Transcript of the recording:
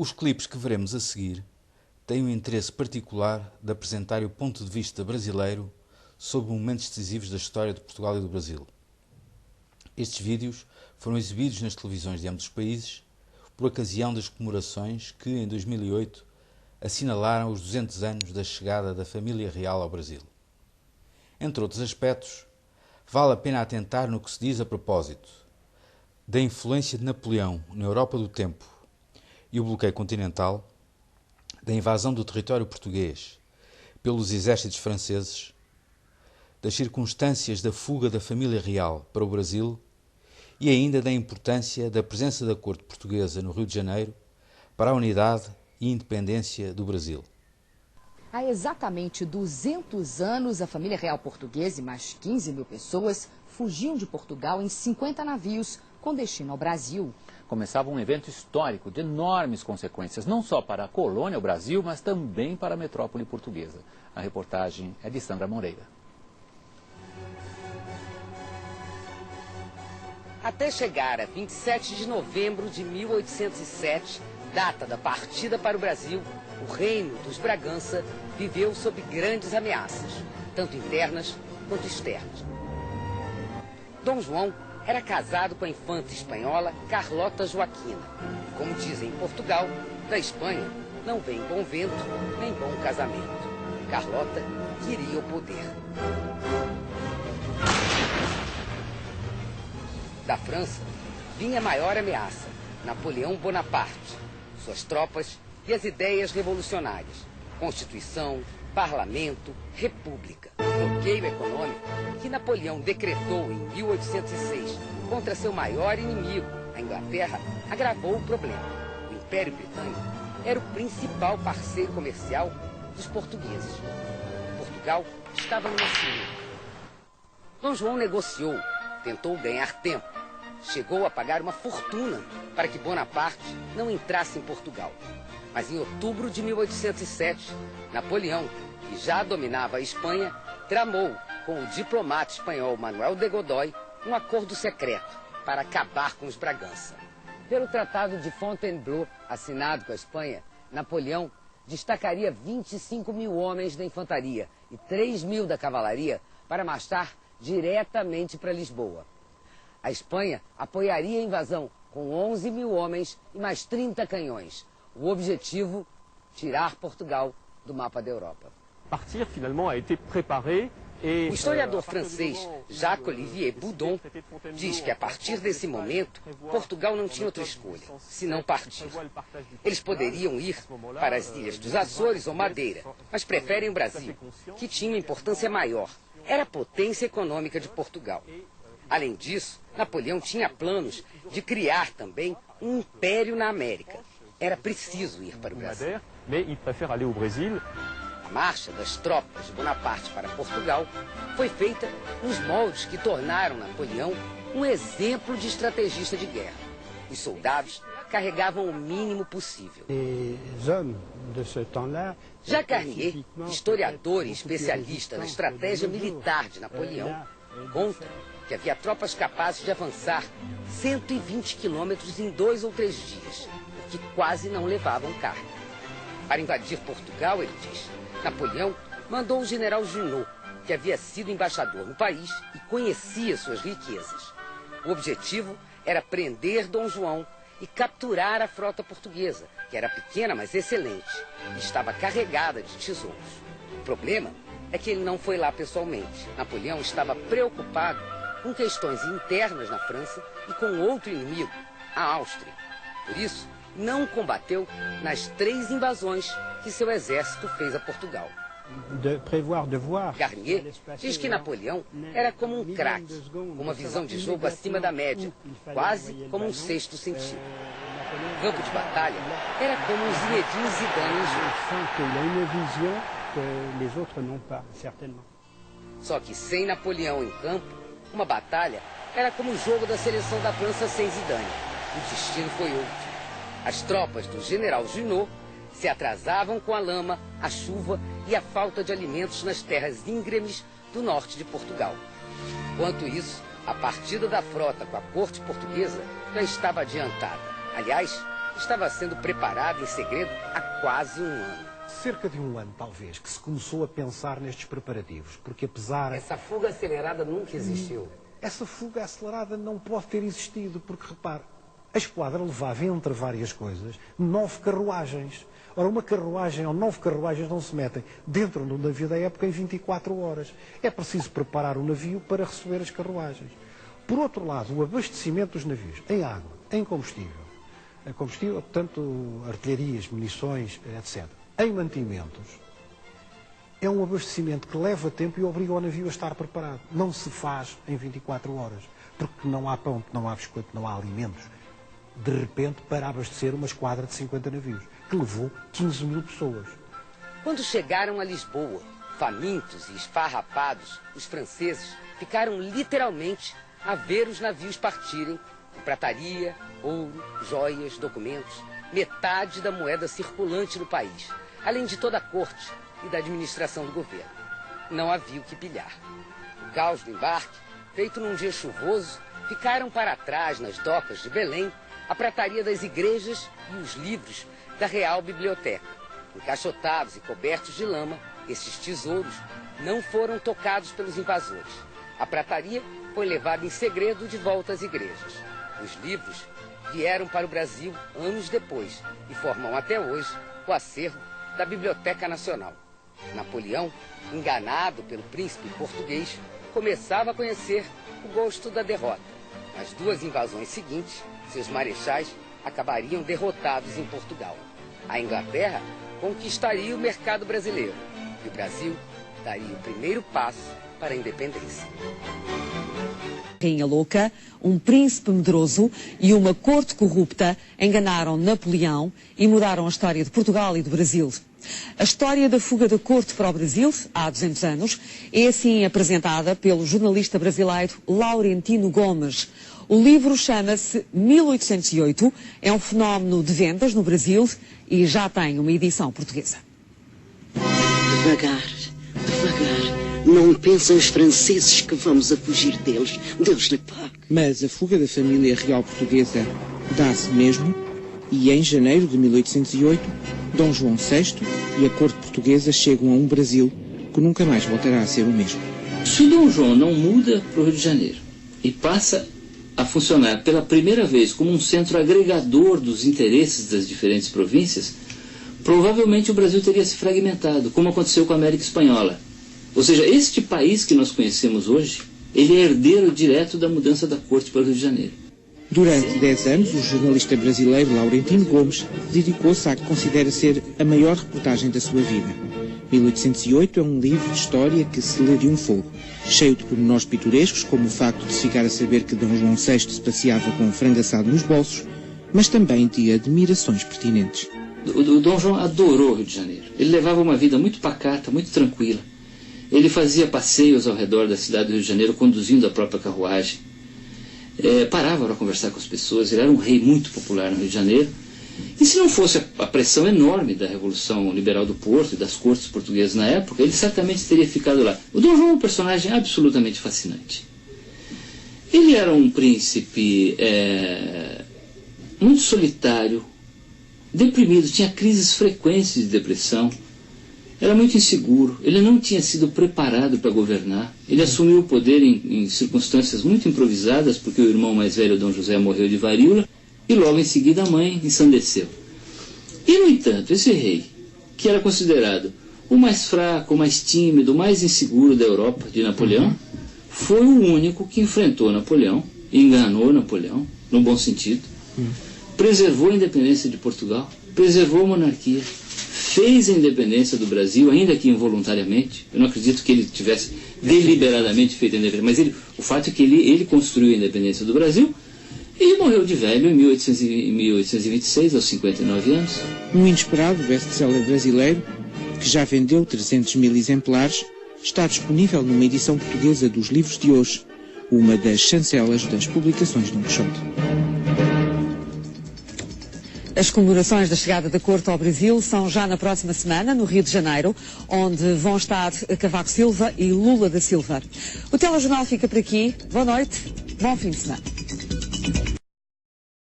Os clipes que veremos a seguir têm um interesse particular de apresentar o ponto de vista brasileiro sobre momentos decisivos da história de Portugal e do Brasil. Estes vídeos foram exibidos nas televisões de ambos os países por ocasião das comemorações que, em 2008, assinalaram os 200 anos da chegada da família real ao Brasil. Entre outros aspectos, vale a pena atentar no que se diz a propósito da influência de Napoleão na Europa do tempo e o bloqueio continental, da invasão do território português pelos exércitos franceses, das circunstâncias da fuga da família real para o Brasil e ainda da importância da presença da corte portuguesa no Rio de Janeiro para a unidade e independência do Brasil. Há exatamente 200 anos, a família real portuguesa e mais 15 mil pessoas fugiam de Portugal em 50 navios com destino ao Brasil. Começava um evento histórico de enormes consequências, não só para a colônia, o Brasil, mas também para a metrópole portuguesa. A reportagem é de Sandra Moreira. Até chegar a 27 de novembro de 1807, data da partida para o Brasil, o reino dos Bragança viveu sob grandes ameaças, tanto internas quanto externas. Dom João era casado com a infanta espanhola Carlota Joaquina. Como dizem em Portugal, da Espanha não vem bom vento nem bom casamento. Carlota queria o poder. Da França vinha a maior ameaça, Napoleão Bonaparte, suas tropas e as ideias revolucionárias, Constituição, Parlamento, República. O bloqueio econômico que Napoleão decretou em 1806 contra seu maior inimigo, a Inglaterra, agravou o problema. O Império Britânico era o principal parceiro comercial dos portugueses. Portugal estava numa ciúme. Dom João negociou, tentou ganhar tempo. Chegou a pagar uma fortuna para que Bonaparte não entrasse em Portugal. Mas em outubro de 1807, Napoleão, que já dominava a Espanha, tramou com o diplomata espanhol Manuel de Godoy um acordo secreto para acabar com os Bragança. Pelo Tratado de Fontainebleau, assinado com a Espanha, Napoleão destacaria 25 mil homens da infantaria e 3 mil da cavalaria para marchar diretamente para Lisboa. A Espanha apoiaria a invasão com 11 mil homens e mais 30 canhões. O objetivo, tirar Portugal do mapa da Europa. O historiador francês Jacques Olivier Boudon diz que a partir desse momento, Portugal não tinha outra escolha, senão partir. Eles poderiam ir para as ilhas dos Açores ou Madeira, mas preferem o Brasil, que tinha importância maior. Era a potência econômica de Portugal. Além disso, Napoleão tinha planos de criar também um império na América. Era preciso ir para o Brasil. A marcha das tropas de Bonaparte para Portugal foi feita nos moldes que tornaram Napoleão um exemplo de estrategista de guerra. Os soldados carregavam o mínimo possível. Jacques Carnier, historiador e especialista na estratégia militar de Napoleão, conta que havia tropas capazes de avançar 120 quilômetros em 2 ou 3 dias, o que quase não levavam carga. Para invadir Portugal, ele diz, Napoleão mandou o general Junot, que havia sido embaixador no país e conhecia suas riquezas. O objetivo era prender Dom João e capturar a frota portuguesa, que era pequena, mas excelente, e estava carregada de tesouros. O problema é que ele não foi lá pessoalmente. Napoleão estava preocupado com questões internas na França e com outro inimigo, a Áustria. Por isso, não combateu nas 3 invasões que seu exército fez a Portugal. Garnier diz que Napoleão era como um craque, com uma visão de jogo acima da média, quase como um sexto sentido. O campo de batalha era como um Zinedine Zidane em jogo. Só que sem Napoleão em campo, uma batalha era como o jogo da seleção da França sem Zidane. O destino foi outro. As tropas do general Junot se atrasavam com a lama, a chuva e a falta de alimentos nas terras íngremes do norte de Portugal. Enquanto isso, a partida da frota com a corte portuguesa já estava adiantada. Aliás, estava sendo preparado em segredo há quase um ano. Cerca de um ano, talvez, que se começou a pensar nestes preparativos, porque apesar... Essa fuga acelerada nunca existiu. Essa fuga acelerada não pode ter existido, porque, repare, a esquadra levava, entre várias coisas, 9 carruagens. Ora, uma carruagem ou 9 carruagens não se metem dentro do navio da época em 24 horas. É preciso preparar o navio para receber as carruagens. Por outro lado, o abastecimento dos navios em água, em combustível, portanto, artilharias, munições, etc., em mantimentos, é um abastecimento que leva tempo e obriga o navio a estar preparado. Não se faz em 24 horas, porque não há pão, não há biscoito, não há alimentos. De repente, para abastecer uma esquadra de 50 navios, que levou 15 mil pessoas. Quando chegaram a Lisboa, famintos e esfarrapados, os franceses ficaram literalmente a ver os navios partirem com prataria, ouro, joias, documentos, metade da moeda circulante no país, além de toda a corte e da administração do governo. Não havia o que pilhar. O caos do embarque, feito num dia chuvoso, ficaram para trás nas docas de Belém a prataria das igrejas e os livros da Real Biblioteca. Encaixotados e cobertos de lama, esses tesouros não foram tocados pelos invasores. A prataria foi levada em segredo de volta às igrejas. Os livros vieram para o Brasil anos depois e formam até hoje o acervo da Biblioteca Nacional. Napoleão, enganado pelo príncipe português, começava a conhecer o gosto da derrota. Nas 2 invasões seguintes, seus marechais acabariam derrotados em Portugal. A Inglaterra conquistaria o mercado brasileiro e o Brasil daria o primeiro passo para a independência. Rainha Louca, um príncipe medroso e uma corte corrupta enganaram Napoleão e mudaram a história de Portugal e do Brasil. A história da fuga da corte para o Brasil, há 200 anos, é assim apresentada pelo jornalista brasileiro Laurentino Gomes. O livro chama-se 1808, é um fenómeno de vendas no Brasil e já tem uma edição portuguesa. Devagar, devagar. Não pensam os franceses que vamos a fugir deles. Deus lhe pague. Mas a fuga da família real portuguesa dá-se mesmo, e em janeiro de 1808, Dom João VI e a corte portuguesa chegam a um Brasil que nunca mais voltará a ser o mesmo. Se o Dom João não muda para o Rio de Janeiro e passa a funcionar pela primeira vez como um centro agregador dos interesses das diferentes províncias, provavelmente o Brasil teria se fragmentado, como aconteceu com a América Espanhola. Ou seja, este país que nós conhecemos hoje, ele é herdeiro direto da mudança da corte para o Rio de Janeiro. Durante 10 anos, o jornalista brasileiro Laurentino Gomes dedicou-se à que considera ser a maior reportagem da sua vida. 1808 é um livro de história que se lê de um fogo, cheio de pormenores pitorescos, como o facto de se ficar a saber que Dom João VI se passeava com um frango assado nos bolsos, mas também de admirações pertinentes. O Dom João adorou o Rio de Janeiro. Ele levava uma vida muito pacata, muito tranquila. Ele fazia passeios ao redor da cidade do Rio de Janeiro, conduzindo a própria carruagem. Parava para conversar com as pessoas. Ele era um rei muito popular no Rio de Janeiro. E se não fosse a pressão enorme da Revolução Liberal do Porto e das cortes portuguesas na época, ele certamente teria ficado lá. O Dom João é um personagem absolutamente fascinante. Ele era um príncipe muito solitário, deprimido, tinha crises frequentes de depressão, era muito inseguro, ele não tinha sido preparado para governar, ele assumiu o poder em circunstâncias muito improvisadas, porque o irmão mais velho, Dom José, morreu de varíola, e logo em seguida a mãe ensandeceu. E, no entanto, esse rei, que era considerado o mais fraco, o mais tímido, o mais inseguro da Europa, de Napoleão, foi o único que enfrentou Napoleão, enganou Napoleão, no bom sentido, preservou a independência de Portugal, preservou a monarquia, fez a independência do Brasil, ainda que involuntariamente. Eu não acredito que ele tivesse deliberadamente feito a independência, mas o fato é que ele construiu a independência do Brasil e morreu de velho em 1826, aos 59 anos. Um inesperado best-seller brasileiro, que já vendeu 300 mil exemplares, está disponível numa edição portuguesa dos livros de hoje, uma das chancelas das publicações Dom Quixote. As comemorações da chegada da corte ao Brasil são já na próxima semana, no Rio de Janeiro, onde vão estar Cavaco Silva e Lula da Silva. O telejornal fica por aqui. Boa noite, bom fim de semana.